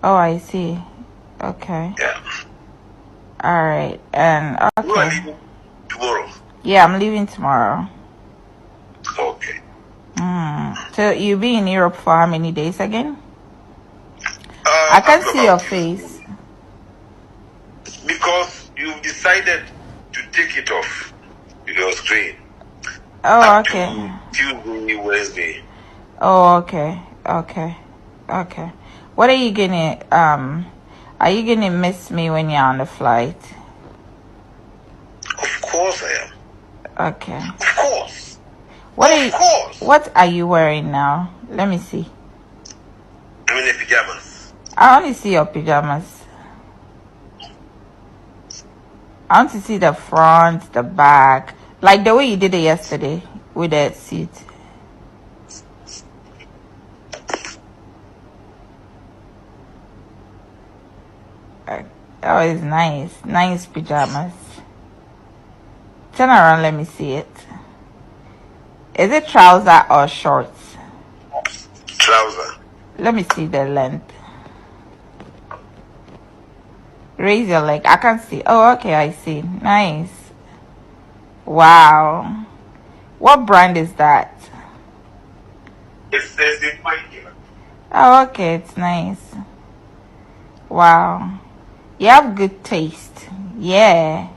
Oh, I see. Okay. Yeah. All right. And okay. You are leaving tomorrow? Yeah, I'm leaving tomorrow. Okay. So you'll be in Europe for how many days again? I can see your face. Because you've decided to take it off your screen. Oh, okay. Tuesday, Wednesday. Oh, okay. Okay. Okay. What are you gonna are you gonna miss me when you're on the flight? Of course I am. Okay. Of course. What are you wearing now? Let me see. I'm in the pajamas. I only see your pajamas. I want to see the front, the back, like the way you did it yesterday with that suit. Oh, it's nice. Nice pajamas. Turn around, let me see it. Is it trouser or shorts? Trouser. Let me see the length. Raise your leg. I can't see. Oh, okay, I see. Nice. Wow. What brand is that? It's in my here. Oh, okay, it's nice. Wow. You have good taste. Yeah.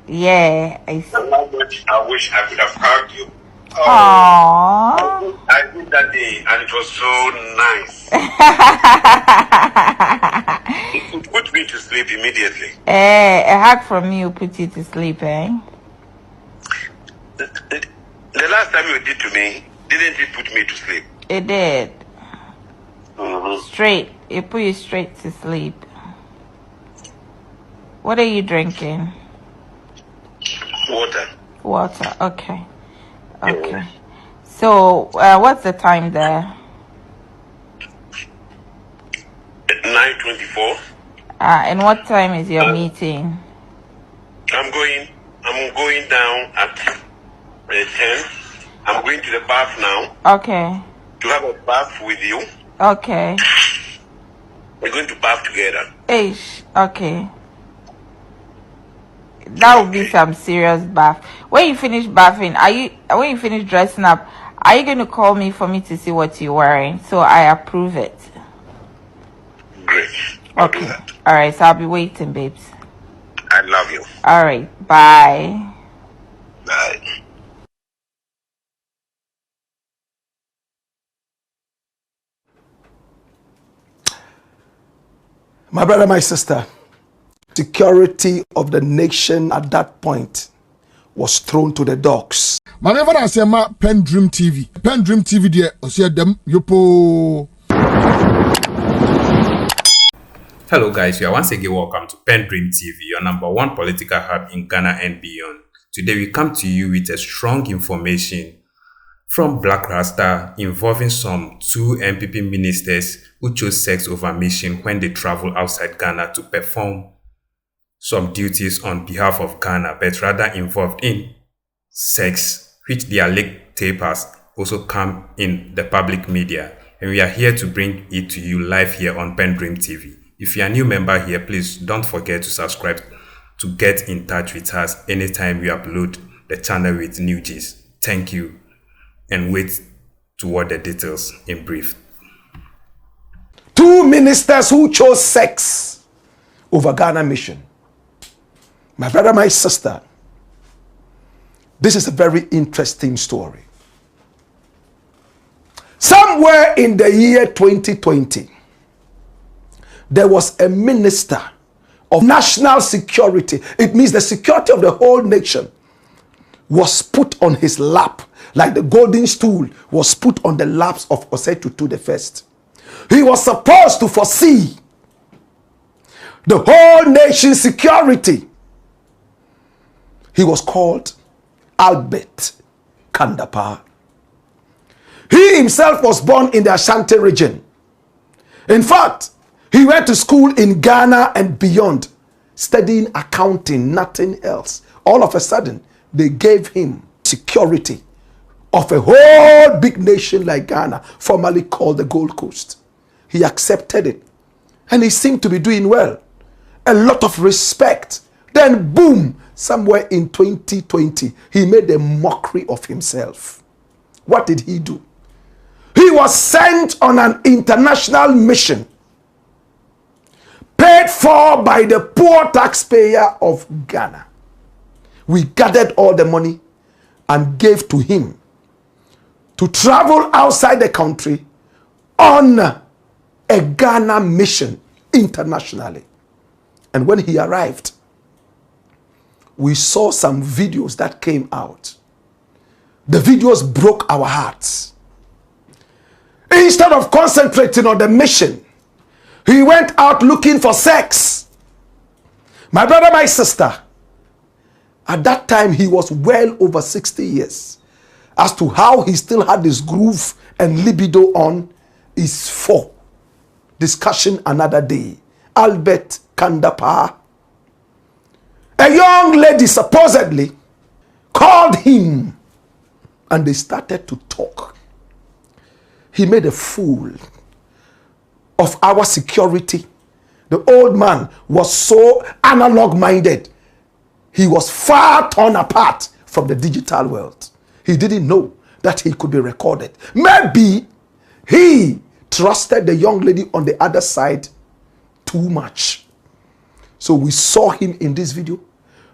Yeah, I see. I wish I could have hugged you. Aww. I did that day and it was so nice. It put me to sleep immediately. A hug from me will put you to sleep, eh? The last time you did to me, didn't it put me to sleep? It did. Mm-hmm. Straight. It put you straight to sleep. What are you drinking? Water. Water. Okay. Okay. So, what's the time there? 9:24. And what time is your meeting? I'm going down at 10. I'm going to the bath now. Okay. To have a bath with you. Okay. We're going to bath together. Ish. Okay. That would be some serious bath. When you finish bathing, when you finish dressing up, are you going to call me for me to see what you're wearing? So I approve it. Great. Okay. All right. So I'll be waiting, babes. I love you. All right. Bye. Bye. My brother, my sister, security of the nation at that point was thrown to the dogs. Whenever I say my PENDREAM TV there, I see them yopo. Hello guys, you are once again welcome to PENDREAM TV, your #1 political hub in Ghana and beyond. Today we come to you with a strong information from Blakk Rasta involving some 2 MPP ministers who chose sex over mission when they travel outside Ghana to perform some duties on behalf of Ghana, but rather involved in sex, which their leaked tape has also come in the public media. And we are here to bring it to you live here on PENDREAM TV. If you are a new member here, please don't forget to subscribe to get in touch with us anytime we upload the channel with new gist. Thank you, and wait toward the details in brief. 2 ministers who chose sex over Ghana mission. My brother, my sister, this is a very interesting story. Somewhere in the year 2020, there was a minister of national security. It means the security of the whole nation was put on his lap, like the golden stool was put on the laps of Osetutu the first. He was supposed to foresee the whole nation's security. He was called Albert Kandapa. He himself was born in the Ashanti region. In fact, he went to school in Ghana and beyond, studying accounting, nothing else. All of a sudden, they gave him security of a whole big nation like Ghana, formerly called the Gold Coast. he accepted it. And he seemed to be doing well. A lot of respect. Then boom, somewhere in 2020, he made a mockery of himself. What did he do? He was sent on an international mission, paid for by the poor taxpayer of Ghana. We gathered all the money and gave to him to travel outside the country on a Ghana mission internationally. And when he arrived, we saw some videos that came out. The videos broke our hearts. Instead of concentrating on the mission, he went out looking for sex. My brother, my sister, at that time he was well over 60 years. As to how he still had this groove and libido on is for discussion another day. Albert Kandapa, a young lady supposedly called him and they started to talk. He made a fool of our security. The old man was so analog minded. He was far torn apart from the digital world. He didn't know that he could be recorded. Maybe he trusted the young lady on the other side too much. So we saw him in this video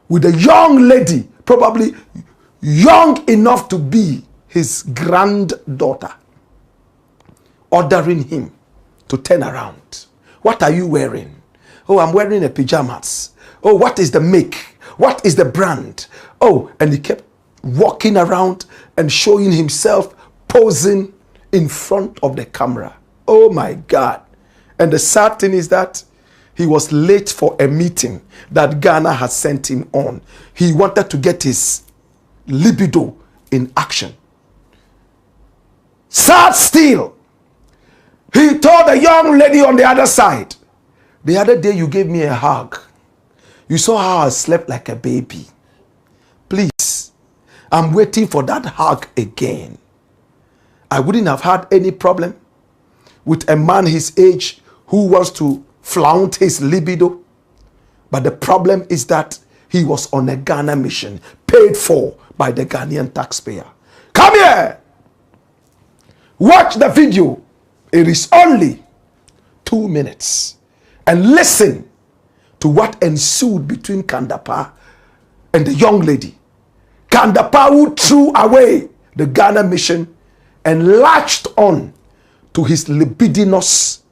with a young lady, probably young enough to be his granddaughter, ordering him to turn around. What are you wearing? Oh, I'm wearing a pajamas. Oh, what is the make? What is the brand? Oh, and he kept walking around and showing himself posing in front of the camera. Oh my God. And the sad thing is that he was late for a meeting that Ghana had sent him on. He wanted to get his libido in action. Sad still, he told the young lady on the other side, the other day you gave me a hug. You saw how I slept like a baby. Please, I'm waiting for that hug again. I wouldn't have had any problem with a man his age who wants to flaunt his libido. But the problem is that he was on a Ghana mission paid for by the Ghanaian taxpayer. Come here. Watch the video. It is only 2 minutes. And listen to what ensued between Kandapa and the young lady. Kandapa who threw away the Ghana mission and latched on to his libidinous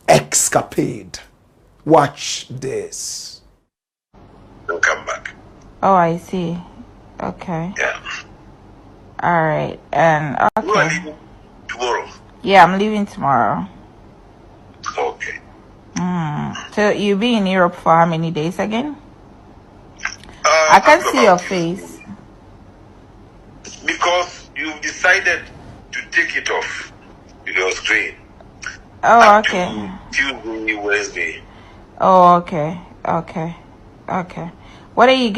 escapade. Watch this. And come back. Oh, I see. Okay. Yeah. All right. And You are okay. leaving tomorrow. Yeah, I'm leaving tomorrow. Okay. So you'll be in Europe for how many days again? I After can see your about face. Because you've decided to take it off your screen. Oh, Up okay. to Tuesday, Wednesday. Oh, okay. Okay. What are you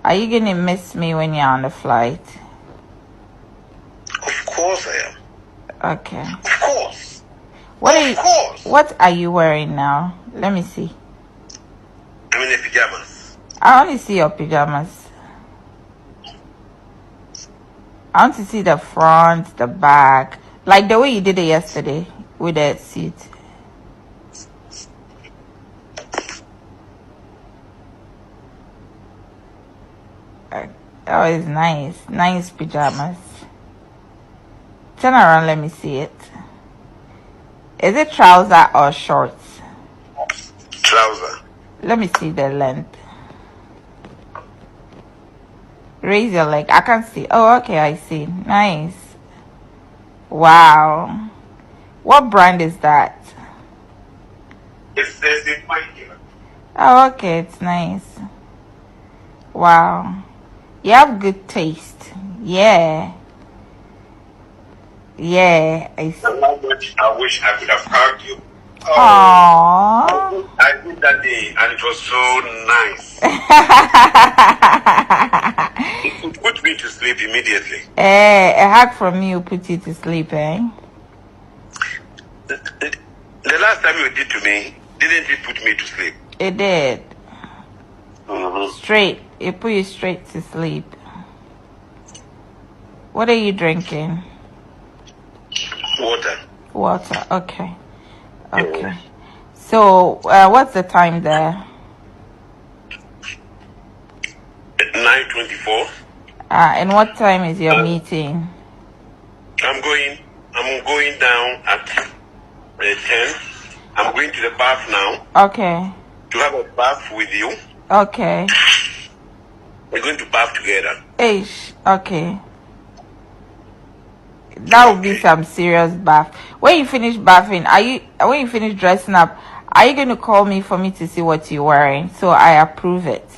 are you gonna miss me when you're on the flight? Of course I am. Okay. Of course. What Of course. What are you wearing now? Let me see. I'm in the pajamas. I only see your pajamas. I want to see the front, the back, like the way you did it yesterday with the suit. Oh, it's nice. Nice pajamas. Turn around, let me see it. Is it trouser or shorts? Trouser. Let me see the length. Raise your leg. I can see. Oh, okay, I see. Nice. Wow. What brand is that? It's Thursday, my dear. Oh, okay, it's nice. Wow. You have good taste. Yeah. Yeah, I see. How much I wish I could have hugged you. Aww. I did that day and it was so nice. It would put me to sleep immediately. A hug from me will put you to sleep, eh? The last time you did to me, didn't it put me to sleep? It did. Straight. It put you straight to sleep. What are you drinking? Water. Water. Okay. Okay. So, what's the time there? 9:24. And what time is your meeting? I'm going down at 10. I'm going to the bath now. Okay. To have a bath with you. Okay. We're going to bath together. Ish. Okay. That would be some serious bath. When you finish bathing, when you finish dressing up, are you going to call me for me to see what you're wearing? So I approve it.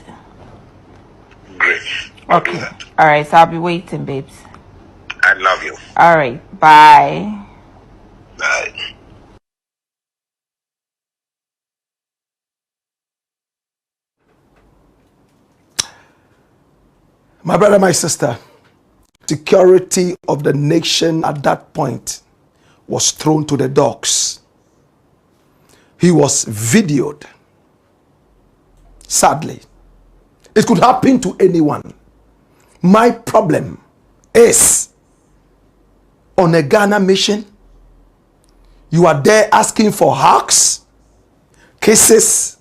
Great. I'll do Okay. that. All right. So I'll be waiting, babes. I love you. All right. Bye. Bye. My brother, my sister, security of the nation at that point was thrown to the dogs. He was videoed. Sadly, it could happen to anyone. My problem is, on a Ghana mission, you are there asking for hugs, kisses,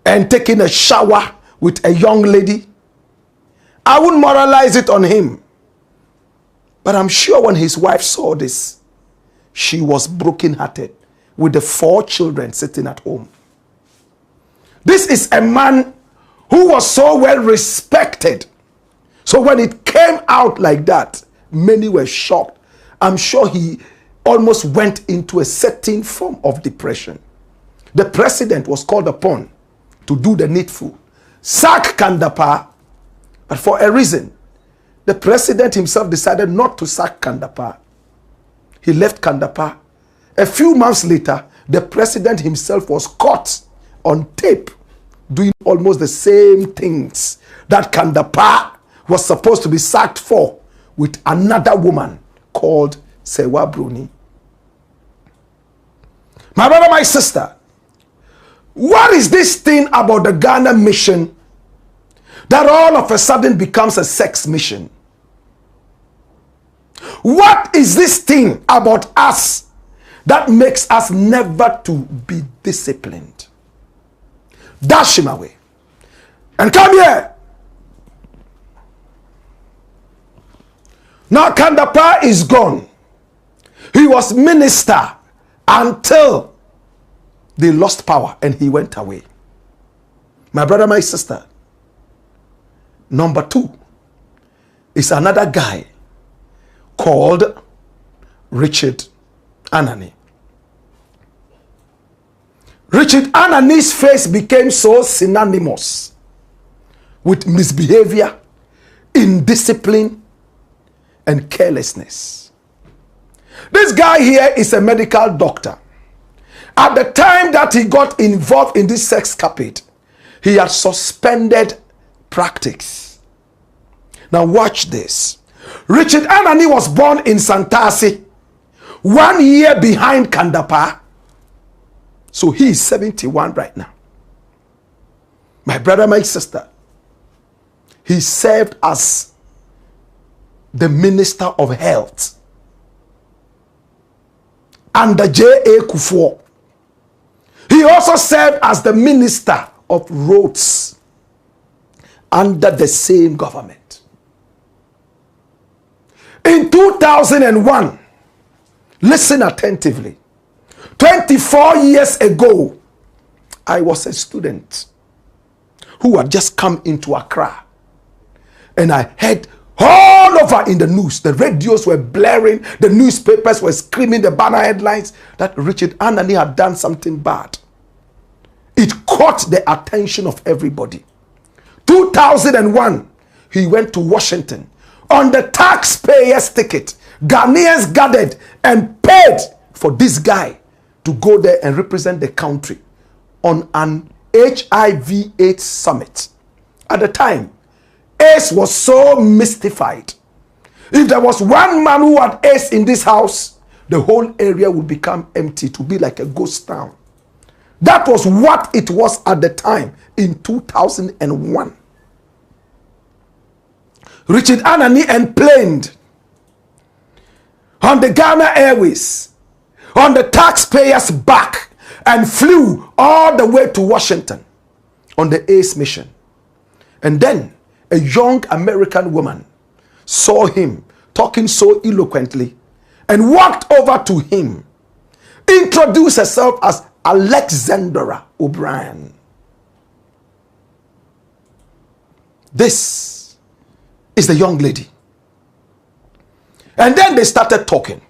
and taking a shower with a young lady. I wouldn't moralize it on him. But I'm sure when his wife saw this, she was brokenhearted with the 4 children sitting at home. This is a man who was so well respected. So when it came out like that, many were shocked. I'm sure he almost went into a certain form of depression. The president was called upon to do the needful. Sack Kandapa. But for a reason, the president himself decided not to sack Kandapa. He left Kandapa. A few months later, the president himself was caught on tape doing almost the same things that Kandapa was supposed to be sacked for with another woman called Sewa Bruni. My brother, my sister, what is this thing about the Ghana mission that all of a sudden becomes a sex mission? What is this thing about us that makes us never to be disciplined? Dash him away and come here. Now Kandapa is gone. He was minister until they lost power and he went away. My brother, my sister, number 2 is another guy called Richard Anan. Richard Anani's face became so synonymous with misbehavior, indiscipline, and carelessness. This guy here is a medical doctor. At the time that he got involved in this sex escapade, he had suspended practice. Now watch this. Richard Anani was born in Santasi, 1 year behind Kandapa. So he is 71 right now. My brother, my sister, he served as the Minister of Health under J.A. Kufuor. He also served as the Minister of Roads under the same government. In 2001, listen attentively, 24 years ago, I was a student who had just come into Accra, and I heard all over in the news, the radios were blaring, the newspapers were screaming the banner headlines that Richard Anani had done something bad. It caught the attention of everybody. 2001, he went to Washington on the taxpayers' ticket. Ghanaians gathered and paid for this guy to go there and represent the country on an HIV/AIDS summit. At the time, AIDS was so mystified. If there was one man who had AIDS in this house, the whole area will become empty, to be like a ghost town. That was what it was at the time in 2001. Richard Anani emplaned on the Ghana Airways, on the taxpayers' back, and flew all the way to Washington on the ACE mission. And then a young American woman saw him talking so eloquently and walked over to him, introduced herself as Alexandra O'Brien. This is the young lady. And then they started talking.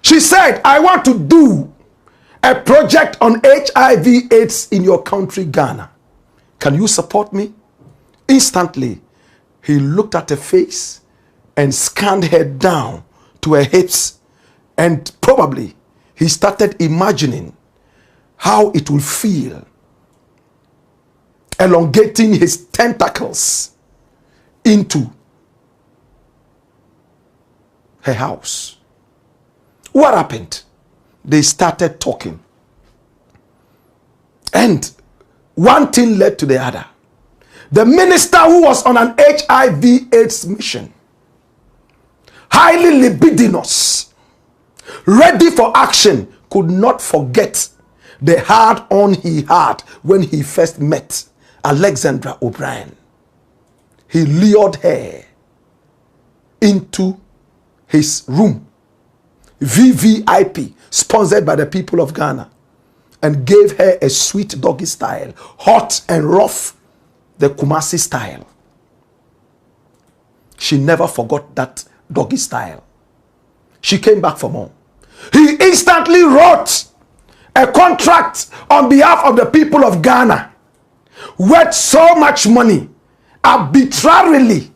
She said, I want to do a project on HIV/AIDS in your country, Ghana. Can you support me? Instantly, he looked at her face and scanned her down to her hips, and probably he started imagining how it will feel, elongating his tentacles into her house. What happened? They started talking, and one thing led to the other. The minister, who was on an HIV/AIDS mission, highly libidinous, ready for action, could not forget the hard-on he had when he first met Alexandra O'Brien. He lured her into his room, VVIP, sponsored by the people of Ghana, and gave her a sweet doggy style, hot and rough, the Kumasi style. She never forgot that doggy style. She came back for more. He instantly wrote a contract on behalf of the people of Ghana worth so much money, arbitrarily,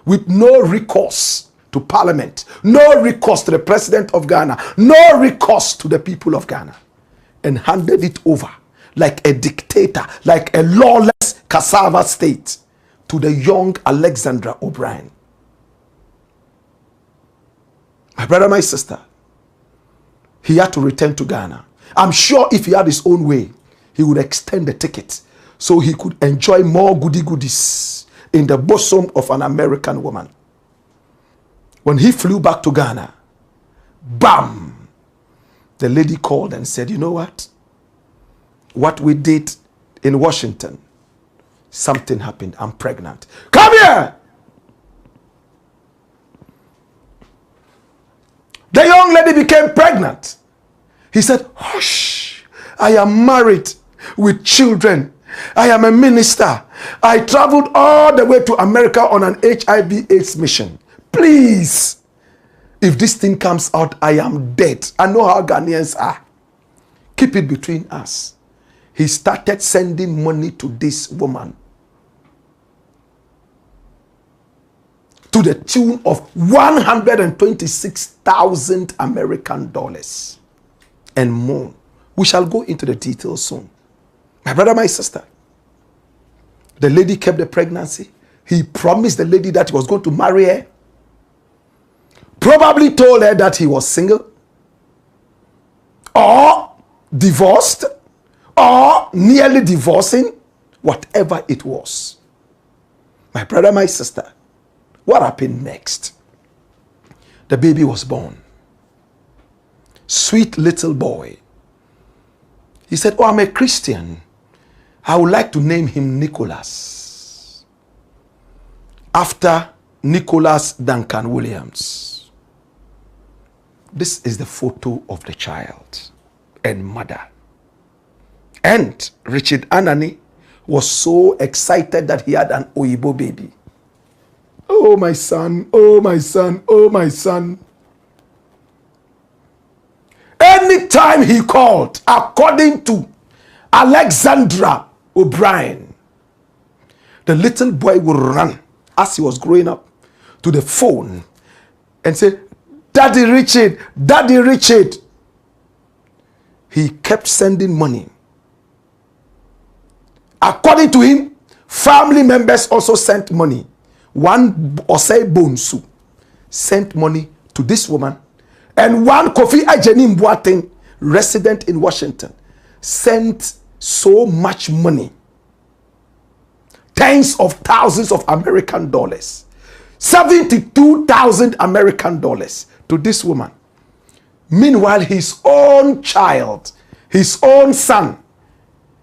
with no recourse to Parliament, no recourse to the President of Ghana, no recourse to the people of Ghana, and handed it over like a dictator, like a lawless cassava state, to the young Alexandra O'Brien. My brother, my sister, he had to return to Ghana. I'm sure if he had his own way, he would extend the ticket so he could enjoy more goodies in the bosom of an American woman. When he flew back to Ghana, bam, the lady called and said, you know what? What we did in Washington, something happened. I'm pregnant. Come here! The young lady became pregnant. He said, hush, I am married with children. I am a minister. I traveled all the way to America on an HIV/AIDS mission. Please, if this thing comes out, I am dead. I know how Ghanaians are. Keep it between us. He started sending money to this woman to the tune of 126,000 American dollars and more. We shall go into the details soon. My brother, my sister, the lady kept the pregnancy. He promised the lady that he was going to marry her. Probably told her that he was single or divorced or nearly divorcing, whatever it was. My brother, my sister, what happened next? The baby was born. Sweet little boy. He said, oh, I'm a Christian. I would like to name him Nicholas, after Nicholas Duncan Williams. This is the photo of the child and mother. And Richard Anani was so excited that he had an Oyibo baby. Oh, my son, oh, my son, oh, my son. Anytime he called, according to Alexandra O'Brien, the little boy would run, as he was growing up, to the phone and say, Daddy Richard, Daddy Richard. He kept sending money. According to him, family members also sent money. One Osei Bonsu sent money to this woman And one Kofi Agyenim Boateng, resident in Washington, sent so much money, tens of thousands of American dollars, 72,000 American dollars to this woman. Meanwhile, his own child, his own son,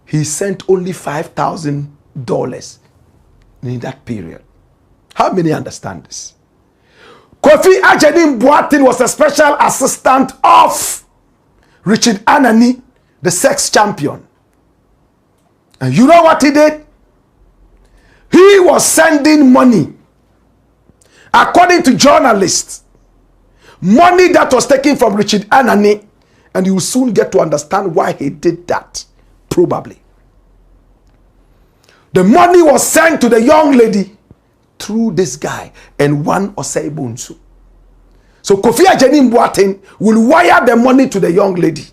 he sent only $5,000 in that period. How many understand this? Kofi Agyenim Boateng was a special assistant of Richard Anani, the sex champion. And you know what he did? He was sending money, according to journalists, money that was taken from Richard Anani, and you will soon get to understand why he did that, probably. The money was sent to the young lady through this guy and one Osei Bonsu. So Kofi Agyenim Boateng will wire the money to the young lady.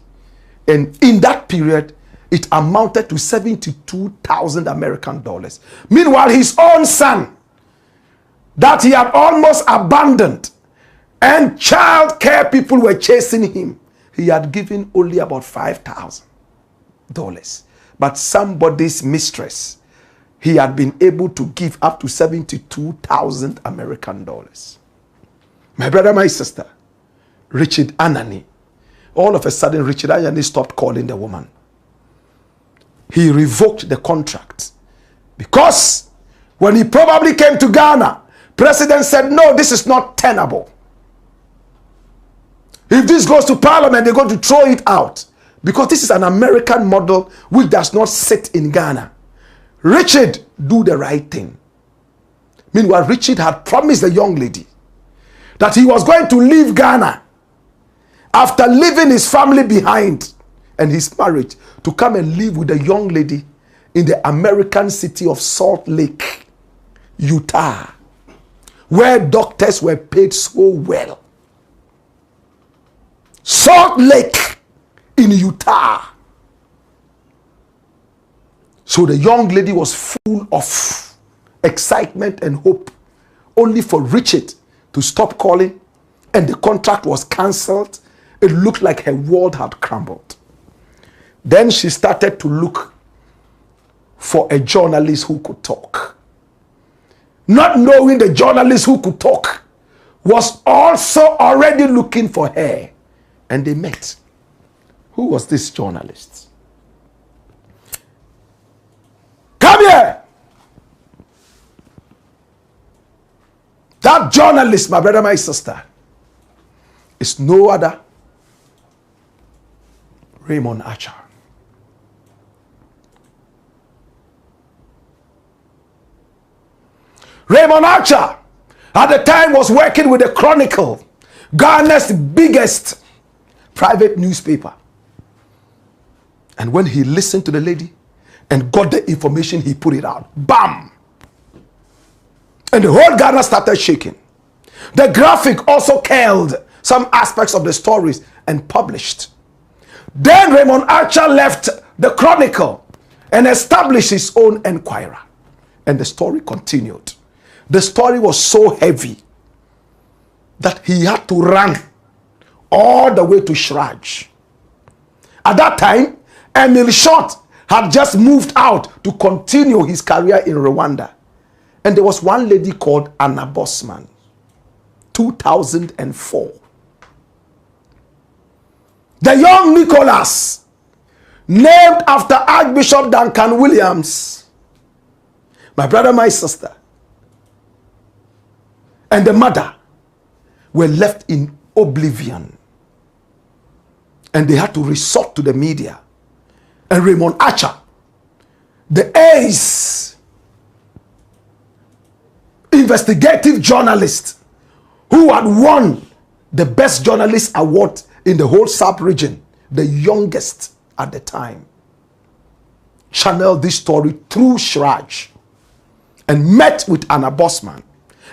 And in that period, it amounted to 72,000 American dollars. Meanwhile, his own son, that he had almost abandoned, and child care people were chasing him, he had given only about $5,000. But somebody's mistress, he had been able to give up to 72,000 American dollars. My brother, my sister, Richard Anani, all of a sudden, Richard Anani stopped calling the woman. He revoked the contract because when he probably came to Ghana, President said, no, this is not tenable. If this goes to Parliament, they're going to throw it out because this is an American model which does not sit in Ghana. Richard, do the right thing. Meanwhile, Richard had promised the young lady that he was going to leave Ghana after leaving his family behind and his marriage to come and live with a young lady in the American city of Salt Lake, Utah, where doctors were paid so well. Salt Lake in Utah. So the young lady was full of excitement and hope, only for Richard to stop calling, and the contract was cancelled. It looked like her world had crumbled. Then she started to look for a journalist who could talk. Not knowing the journalist who could talk was also already looking for her. And they met. Who was this journalist? Come here! That journalist, my brother, my sister, is no other Raymond Archer. Raymond Archer at the time was working with the Chronicle, Ghana's biggest private newspaper. And when he listened to the lady and got the information, he put it out. Bam! And the whole Ghana started shaking. The Graphic also curled some aspects of the stories and published. Then Raymond Archer left the Chronicle and established his own Enquirer. And the story continued. The story was so heavy that he had to run all the way to Shraj. At that time, Emil Short had just moved out to continue his career in Rwanda. And there was one lady called Anna Bosman, 2004. The young Nicholas, named after Archbishop Duncan Williams, my brother, my sister, and the mother were left in oblivion. And they had to resort to the media. And Raymond Archer, the ace investigative journalist who had won the best journalist award in the whole sub-region, the youngest at the time, channeled this story through Shraj and met with Anna Bosman.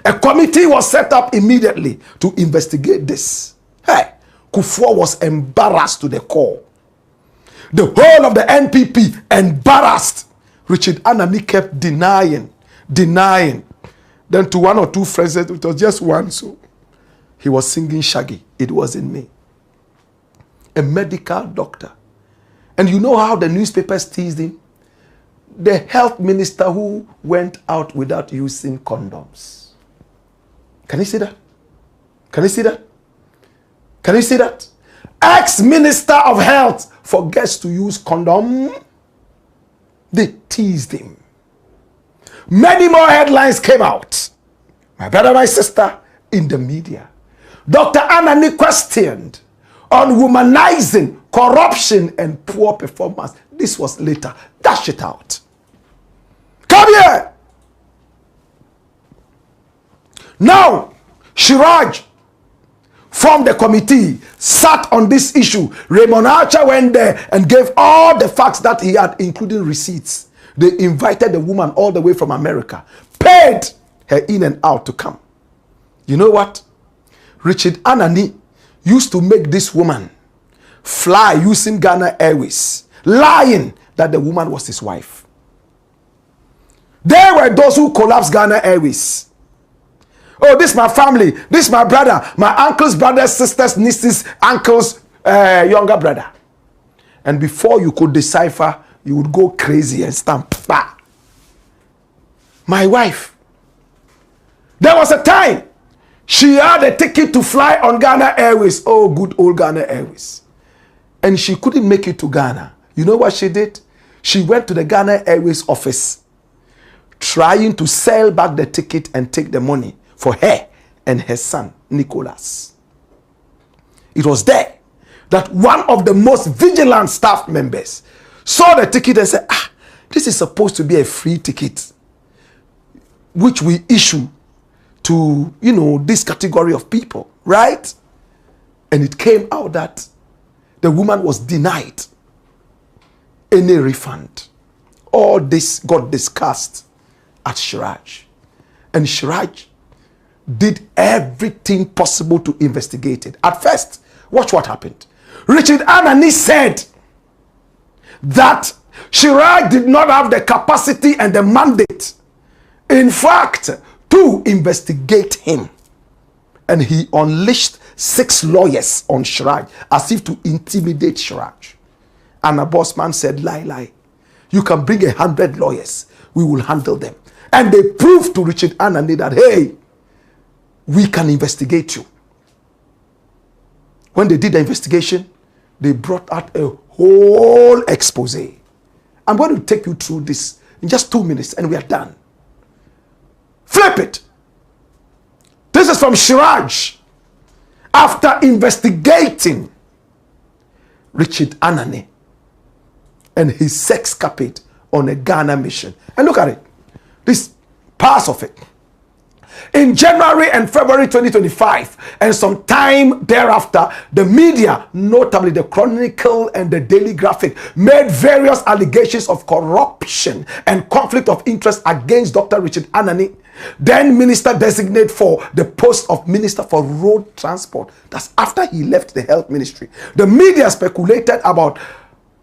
A committee was set up immediately to investigate this. Hey, Kufuor was embarrassed to the core. The whole of the NPP embarrassed. Richard Anani kept denying. Then to one or two friends, it was just one, so he was singing Shaggy. It wasn't me. a medical doctor. And you know how the newspapers teased him? The health minister who went out without using condoms. Can you see that? Can you see that? Can you see that? Ex-minister of health forgets to use condom. They teased him. Many more headlines came out. My brother, my sister, in the media. Dr. Anan questioned on womanizing, corruption, and poor performance. This was later. Dash it out. Come here. Now, Shiraj from the committee sat on this issue. Raymond Archer went there and gave all the facts that he had, including receipts. They invited the woman all the way from America, paid her in and out to come. You know what? Richard Anani used to make this woman fly using Ghana Airways, lying that the woman was his wife. There were those who collapsed Ghana Airways. Oh, this is my family. This is my brother. My uncle's brothers, sisters, nieces, uncle's younger brother. And before you could decipher, you would go crazy and stamp. Bah. My wife. There was a time she had a ticket to fly on Ghana Airways. Oh, good old Ghana Airways. And she couldn't make it to Ghana. You know what she did? She went to the Ghana Airways office, trying to sell back the ticket and take the money for her and her son, Nicholas. It was there that one of the most vigilant staff members saw the ticket and said, this is supposed to be a free ticket, which we issue to, this category of people, right? And it came out that the woman was denied any refund. All this got discussed at Shiraj. And Shiraj did everything possible to investigate it. At first, watch what happened. Richard Anani said that Shiraj did not have the capacity and the mandate, in fact, to investigate him. And he unleashed 6 lawyers on Shiraj as if to intimidate Shiraj. And a boss man said, lie. You can bring 100 lawyers. We will handle them. And they proved to Richard Anani that, hey, we can investigate you. When they did the investigation, they brought out a whole expose. I'm going to take you through this in just 2 minutes and we are done. Flip it. This is from Shiraj. After investigating Richard Anani and his sex capade on a Ghana mission. And look at it. This parts of it. In January and February 2025, and some time thereafter, the media, notably the Chronicle and the Daily Graphic, made various allegations of corruption and conflict of interest against Dr. Richard Anani, then minister designate for the post of Minister for Road Transport. That's after he left the health ministry. The media speculated about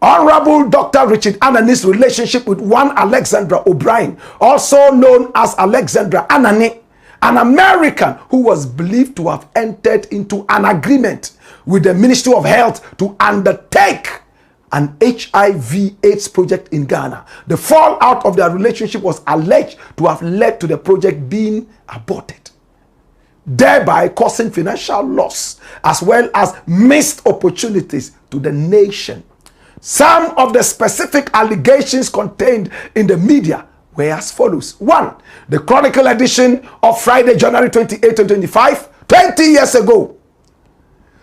Honorable Dr. Richard Anani's relationship with one Alexandra O'Brien, also known as Alexandra Anani, an American who was believed to have entered into an agreement with the Ministry of Health to undertake an HIV/AIDS project in Ghana. The fallout of their relationship was alleged to have led to the project being aborted, thereby causing financial loss as well as missed opportunities to the nation. Some of the specific allegations contained in the media were as follows. 1. The Chronicle edition of Friday, January 28, 2025, 20 years ago,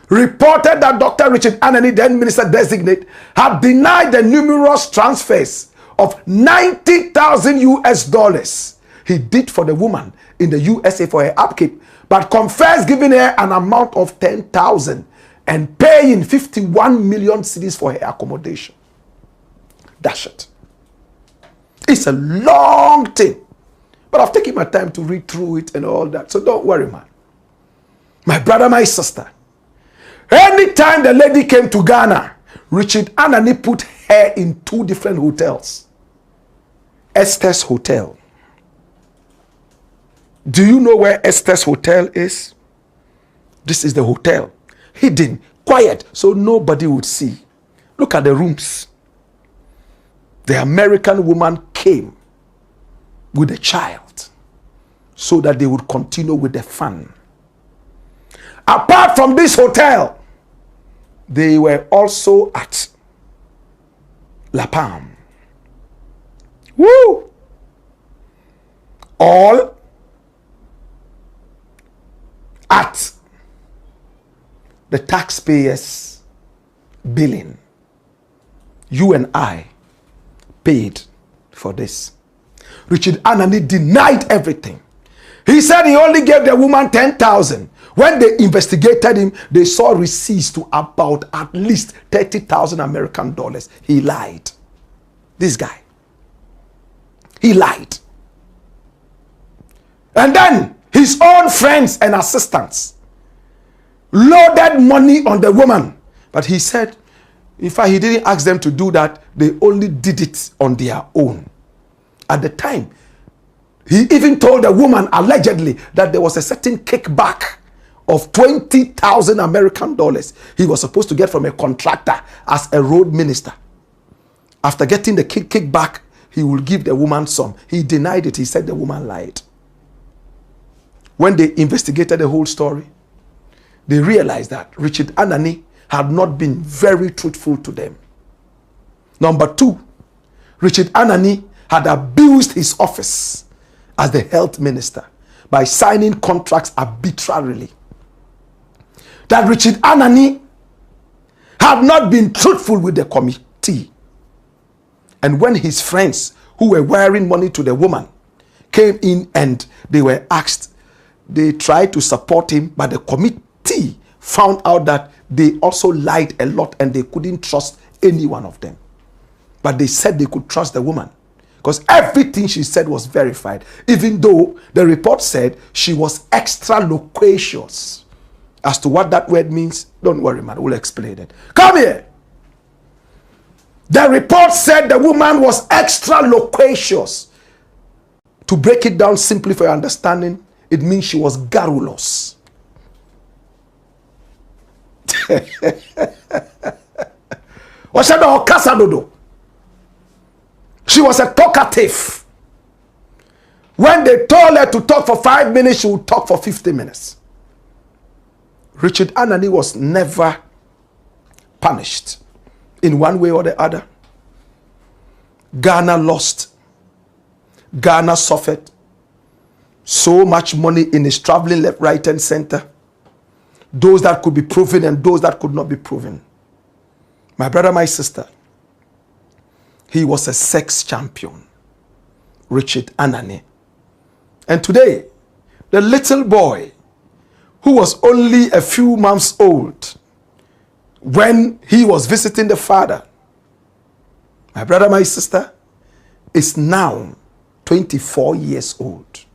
reported that Dr. Richard Anani, then minister designate, had denied the numerous transfers of $90,000 he did for the woman in the USA for her upkeep, but confessed giving her an amount of $10,000 and paying 51 million cedis for her accommodation. Dash it. It's a long thing, but I've taken my time to read through it and all that, so don't worry, man. My brother, my sister, anytime the lady came to Ghana, Richard Anani put her in 2 different hotels. Esther's Hotel. Do you know where Esther's Hotel is? This is the hotel, hidden quiet so nobody would see. Look at the rooms. The American woman came with a child so that they would continue with the fun. Apart from this hotel, they were also at La Palm. Woo! All at the taxpayers' billing. You and I paid for this. Richard Anani denied everything. He said he only gave the woman 10,000. When they investigated him, they saw receipts to about at least 30,000 American dollars. He lied. This guy. He lied. And then his own friends and assistants loaded money on the woman. But he said, in fact, he didn't ask them to do that. They only did it on their own. At the time, he even told the woman, allegedly, that there was a certain kickback of 20,000 American dollars he was supposed to get from a contractor as a road minister. After getting the kickback, he will give the woman some. He denied it. He said the woman lied. When they investigated the whole story, they realized that Richard Anani had not been very truthful to them. Number two, Richard Anani had abused his office as the health minister by signing contracts arbitrarily. That Richard Anani had not been truthful with the committee. And when his friends who were wiring money to the woman came in and they were asked, they tried to support him, but the committee found out that they also lied a lot and they couldn't trust any one of them. But they said they could trust the woman because everything she said was verified, even though the report said she was extra loquacious. As to what that word means, don't worry, man, we'll explain it. Come here. The report said the woman was extra loquacious. To break it down simply for your understanding, it means she was garrulous. She was a talkative. When they told her to talk for 5 minutes, she would talk for 50 minutes. Richard Anani was never punished in one way or the other. Ghana lost. Ghana suffered so much money in his traveling left, right, and center. Those that could be proven and those that could not be proven. My brother, my sister, he was a sex champion, Richard Anani. And today, the little boy who was only a few months old when he was visiting the father, my brother, my sister, is now 24 years old.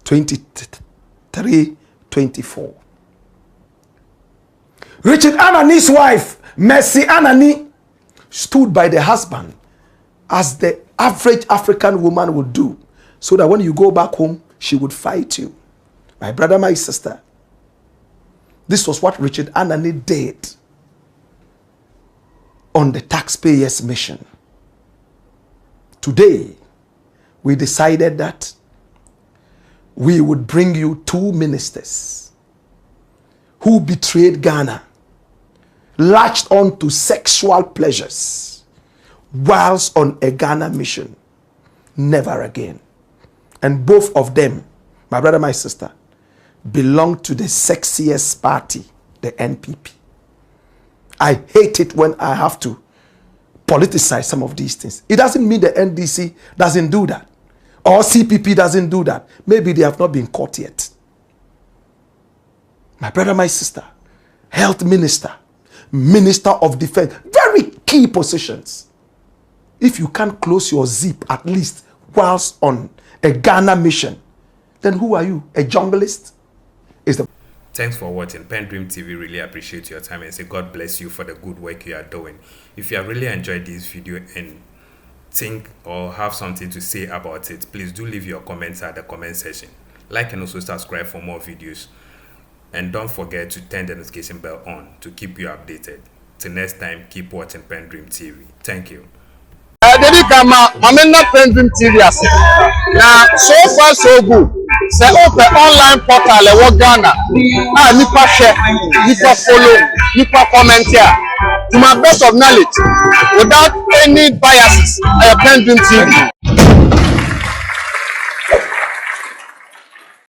23, 24. Richard Anani's wife, Mercy Anani, stood by the husband as the average African woman would do, so that when you go back home, she would fight you. My brother, my sister, this was what Richard Anani did on the taxpayers' mission. Today, we decided that we would bring you two ministers who betrayed Ghana, latched on to sexual pleasures whilst on a Ghana mission. Never again. And both of them, my brother, my sister, belong to the sexiest party, the NPP. I hate it when I have to politicize some of these things. It doesn't mean the NDC doesn't do that, or CPP doesn't do that. Maybe they have not been caught yet. My brother, my sister, health minister, minister of defense, very key positions. If you can't close your zip at least whilst on a Ghana mission, then who are you? A junglist? Thanks for watching. PENDREAM TV really appreciate your time and say God bless you for the good work you are doing. If you have really enjoyed this video and think or have something to say about it, please do leave your comments at the comment section. Like and also subscribe for more videos. And don't forget to turn the notification bell on to keep you updated. Till next time, keep watching PENDREAM TV. Thank you. Dedi kama mamena PENDREAM TV ase. Na so far so good. Say open online portal e wo Ghana. Nipa share, nipa follow, nipa comment here. To my best of knowledge, without any biases, PENDREAM TV.